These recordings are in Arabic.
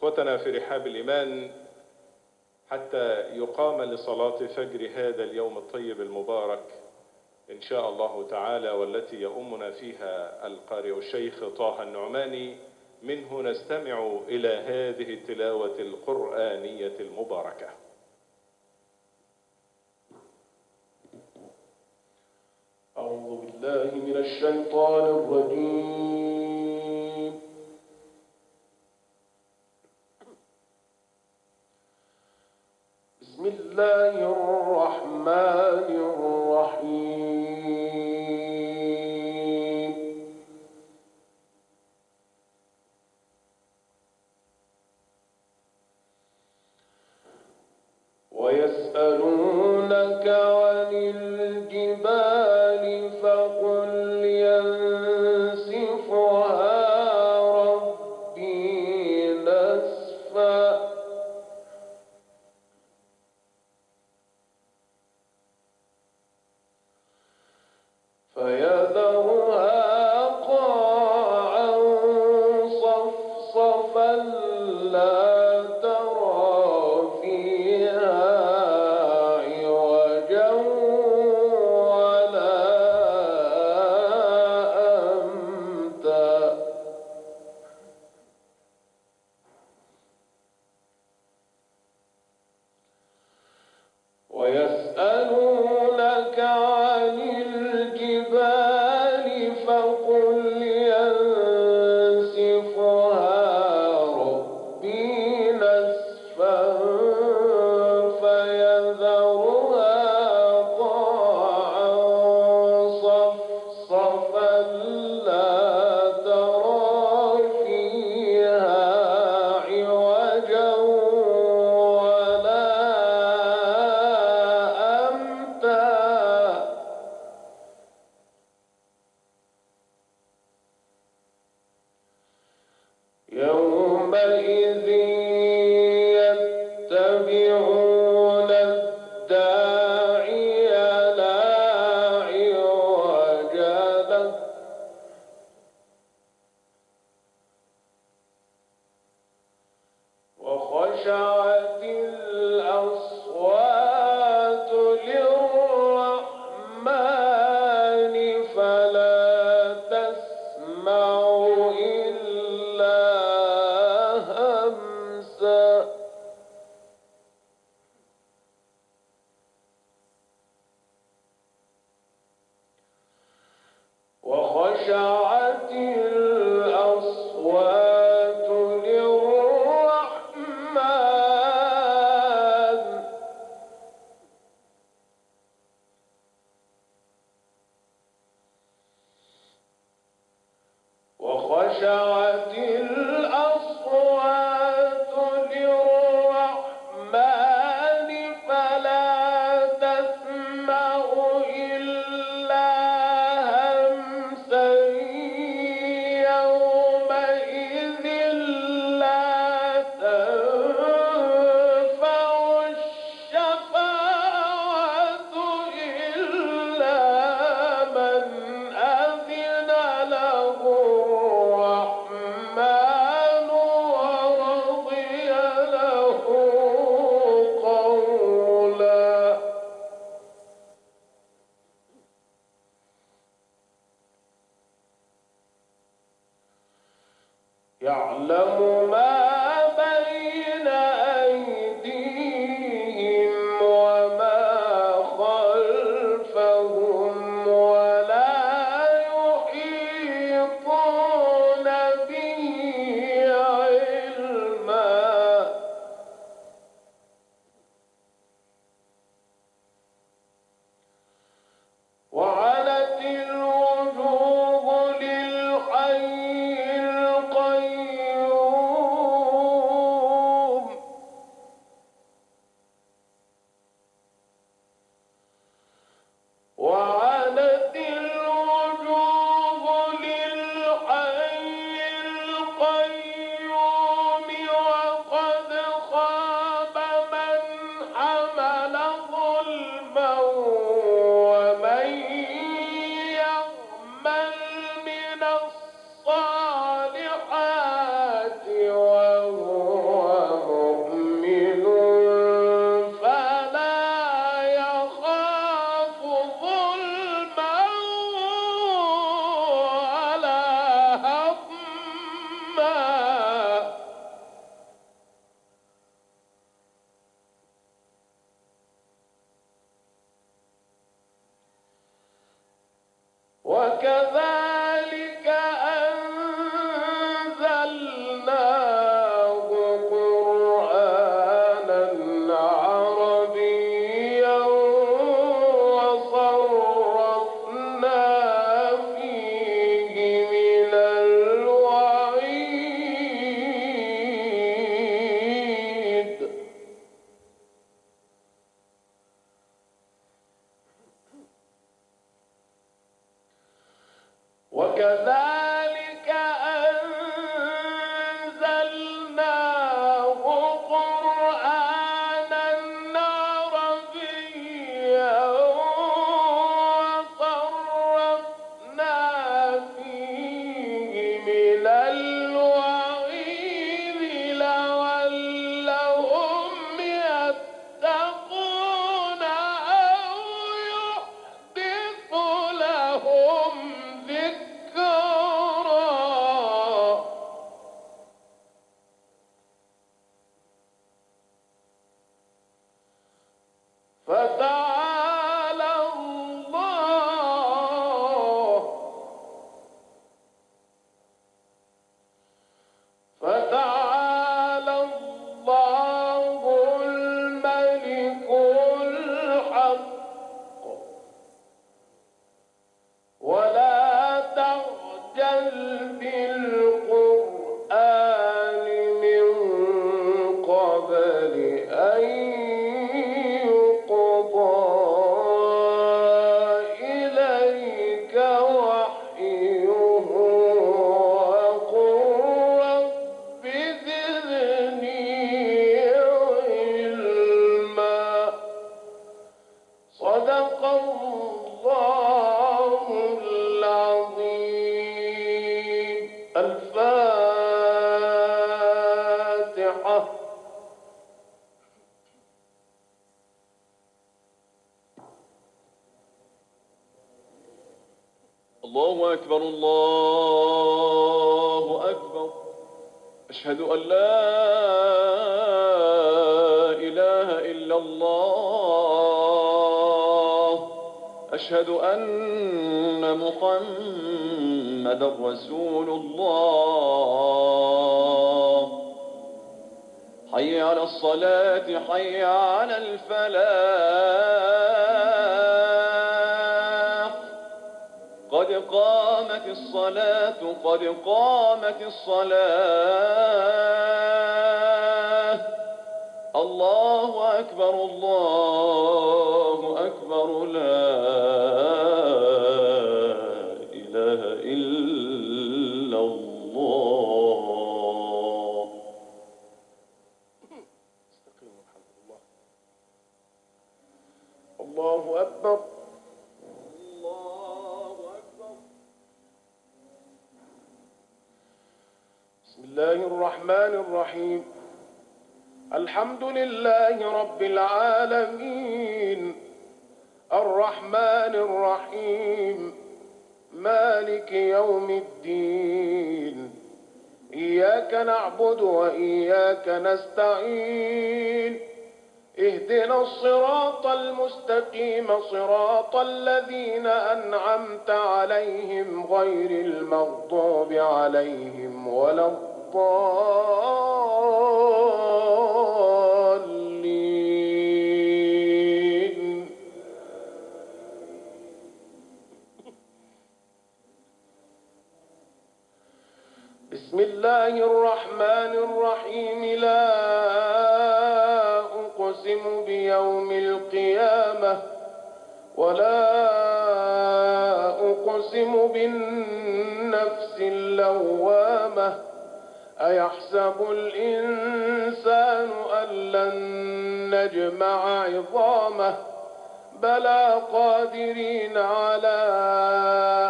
إخوتنا في رحاب الإيمان، حتى يقام لصلاة فجر هذا اليوم الطيب المبارك إن شاء الله تعالى، والتي يؤمنا فيها القارئ الشيخ طه النعماني. منه نستمع إلى هذه التلاوة القرآنية المباركة. أعوذ بالله من الشيطان الرجيم. بسم الله الرحمن الرحيم. ويسألونك عن الجبال فقل ينسفها ربي نسفا فيذرها قاعا صفصفا لا ترى فيها عوجا ولا أمتا ويسألونك عن الجبال فقل ينسفها ربي نسفا فيذرها قاعا صفصفا لا ترى فيها عوجا ولا أمتا يومئذ يتبعون الداعي لا عوج له وخشعت الأصوات للرحمن فلا تسمع إلا همسا وخشعت الأصوات للرحمن الصاخعة الله أكبر الله أكبر أشهد أن لا إله إلا الله أشهد أن محمدا رسول الله حي على الصلاة حي على الفلاح قد قامت الصلاة قد قامت الصلاة الله أكبر الله أكبر لا إله إلا الله. استقيموا الحمد لله. الله أكبر الله أكبر. بسم الله الرحمن الرحيم. الحمد لله رب العالمين الرحمن الرحيم مالك يوم الدين إياك نعبد وإياك نستعين اهدنا الصراط المستقيم صراط الذين أنعمت عليهم غير المغضوب عليهم ولا الضالين. بسم الله الرحمن الرحيم. لا أقسم بيوم القيامة ولا أقسم بالنفس اللوامة أيحسب الإنسان أن لن نجمع عظامه بلى قادرين على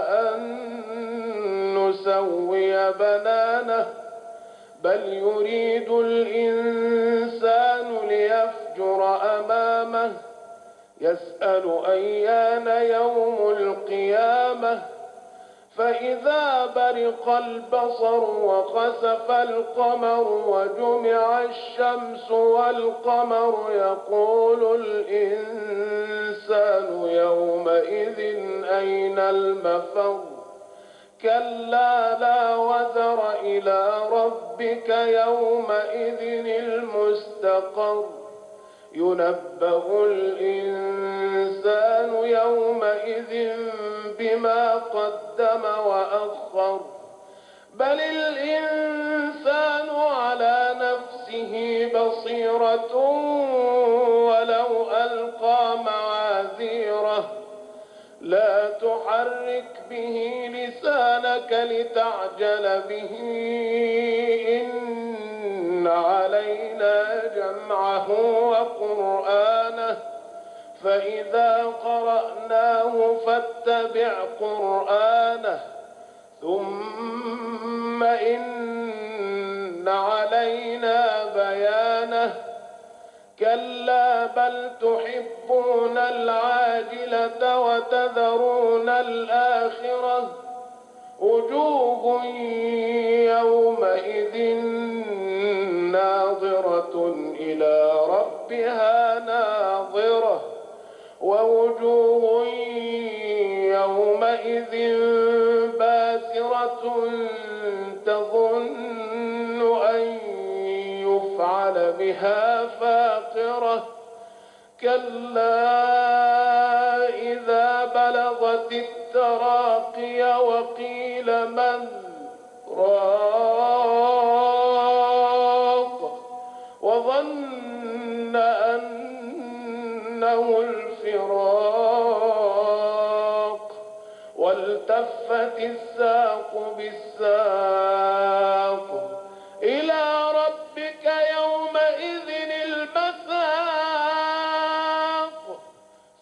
أن نسوي بنانه بل يريد الإنسان ليفجر أمامه يسأل أيان يوم القيامة فإذا برق البصر وخسف القمر وجمع الشمس والقمر يقول الإنسان يومئذ أين المفر كلا لا وزر إلى ربك يومئذ المستقر ينبأ الإنسان يومئذ بما قدم وأخر بل الإنسان على نفسه بصيرة ولو ألقى معاذيره لا تحرك به لسانك لتعجل به إن علينا جمعه وقرآنه فإذا قرأناه فاتبع قرآنه ثم إن علينا بيانه كلا بل تحبون العاجلة وتذرون الآخرة وجوه يومئذ ناظرة إلى ربها ناظرة ووجوه يومئذ باسرة تظن أن يفعل بها فاقرة كلا إذا بلغت التراقي وقيل من راق وظن أنه الفراق والتفت الساق بالساق إلى ربك يومئذ المساق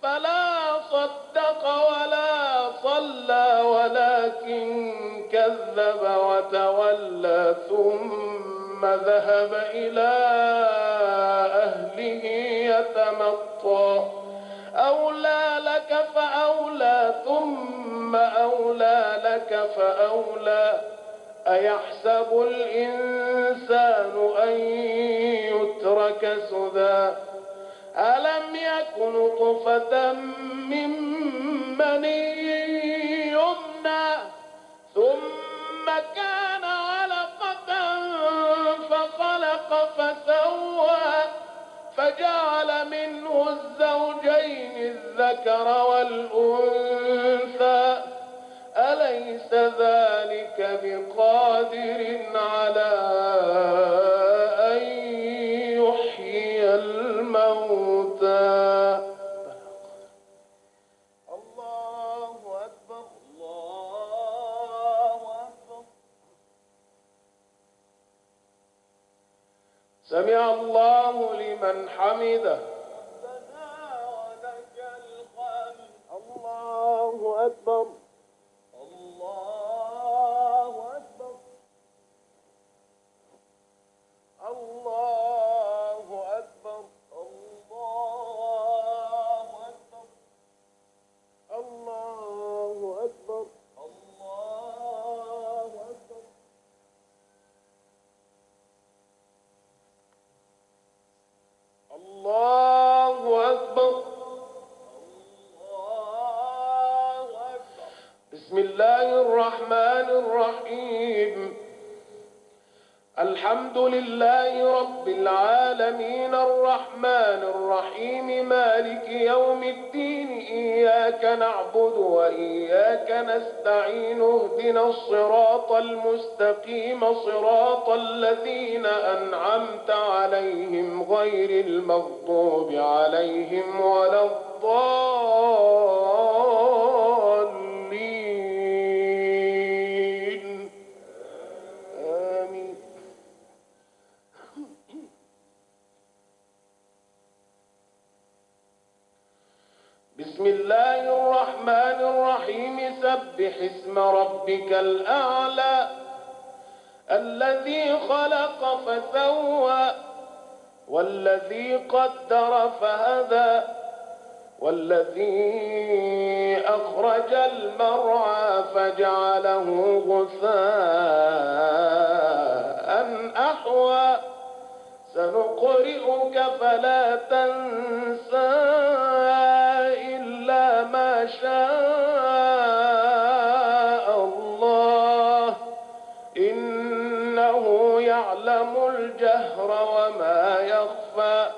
فلا صدق ولا صلى ولكن كذب وتولى ثم ثم ذهب إلى أهله يتمطى أولى لك فأولى ثم أولى لك فأولى أيحسب الإنسان أن يترك سدى ألم يك نطفة من مني يمنى ثم كان علقة فخلق فسوى فجعل منه الزوجين الذكر والأنثى أليس ذلك بقادر على أن يحيي الموتى الله أكبر الله أكبر سمع الله لمن حمده ربنا ولك الحمد الله أكبر الله أكبر الله أكبر الله أكبر الله أكبر الله أكبر الله أكبر الله أكبر بسم الله الرحمن الرحيم الحمد لله رب العالمين الرحمن الرحيم مالك يوم الدين إياك نعبد وإياك نستعين اهدنا الصراط المستقيم صراط الذين أنعمت عليهم غير المغضوب عليهم ولا الضالين آمين بسم الله الرحمن الرحيم سبح اسم ربك الأعلى الذي خلق فسوى والذي قدر فهدى والذي أخرج المرعى فجعله غثاء أحوى سنقرئك فلا تنسى إلا ما شاء الله إنه يعلم الجهر وما يخفى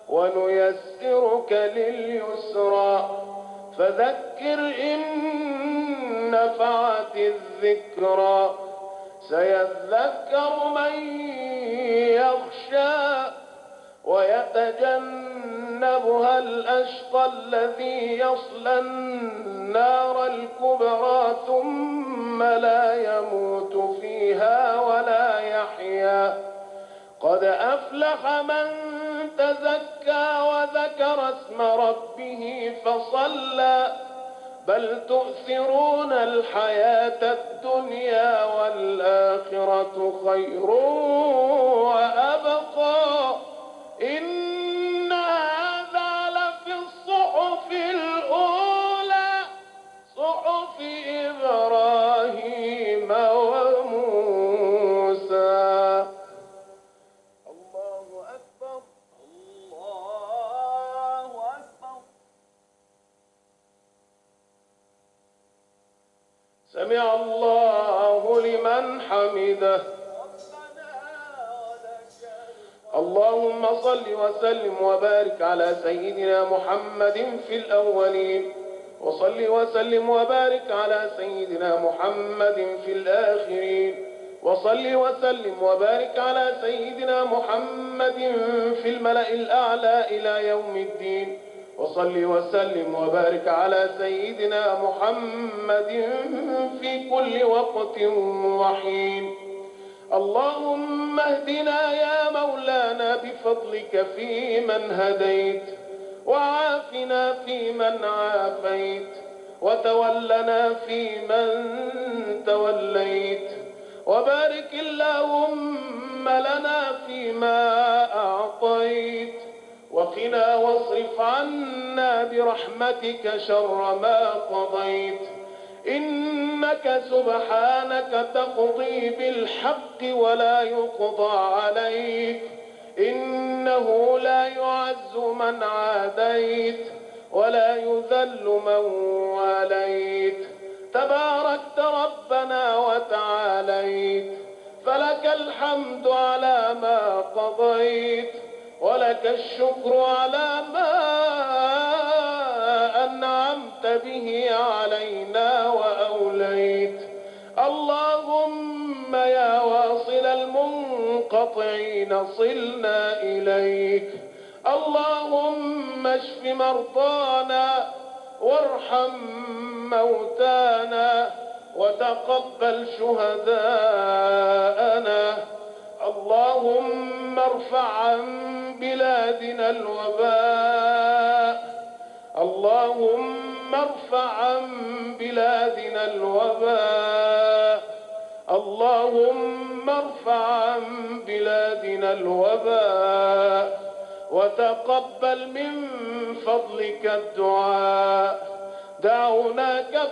ونيسرك لليسرى فذكر إن نفعت الذكرى سيذكر من يخشى ويتجنبها الأشقى الذي يصلى النار الكبرى ثم لا يموت فيها ولا يحيا قد أفلح من تزكى وذكر اسم ربه فصلى بل تؤثرون الحياة الدنيا والآخرة خير وأبقى إن هذا لفي الصحف الأولى صحف إبراهيم وموسى الله أكبر الله أكبر سمع الله لمن حمده اللهم صل وسلم وبارك على سيدنا محمد في الأولين وصل وسلم وبارك على سيدنا محمد في الآخرين وصل وسلم وبارك على سيدنا محمد في الملأ الأعلى إلى يوم الدين وصل وسلم وبارك على سيدنا محمد في كل وقت وحين اللهم اهدنا يا مولانا بفضلك في من هديت وعافنا في من عافيت وتولنا في من توليت وبارك اللهم لنا فيما أعطيت وقنا واصرف عنا برحمتك شر ما قضيت إنك سبحانك تقضي بالحق ولا يقضى عليك إنه لا يعز من عاديت ولا يذل من واليت تباركت ربنا وتعاليت فلك الحمد على ما قضيت ولك الشكر على ما أنعمت به علينا وأوليت اللهم يا واصل المنقطعين صلنا إليك اللهم اشف مرضانا وارحم موتانا وتقبل شهداءنا اللهم ارفع عن بلادنا الوباء اللهم ارفع عن بلادنا الوباء اللهم ارفع عن بلادنا الوباء وتقبل من فضلك الدعاء دعوناك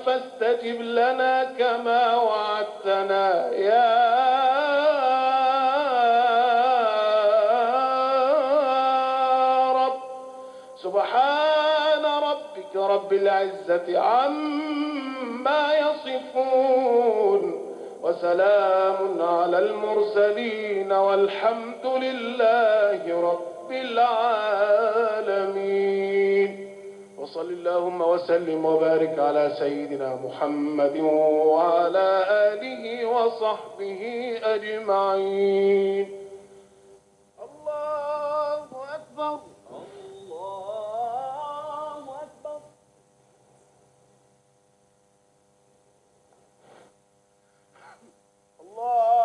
فاستجب لنا كما وعدتنا يا رب سبحان ربك رب العزة عما يصفون وسلام على المرسلين والحمد لله رب العالمين وصل اللهم وسلم وبارك على سيدنا محمد وعلى آله وصحبه أجمعين الله أكبر الله أكبر الله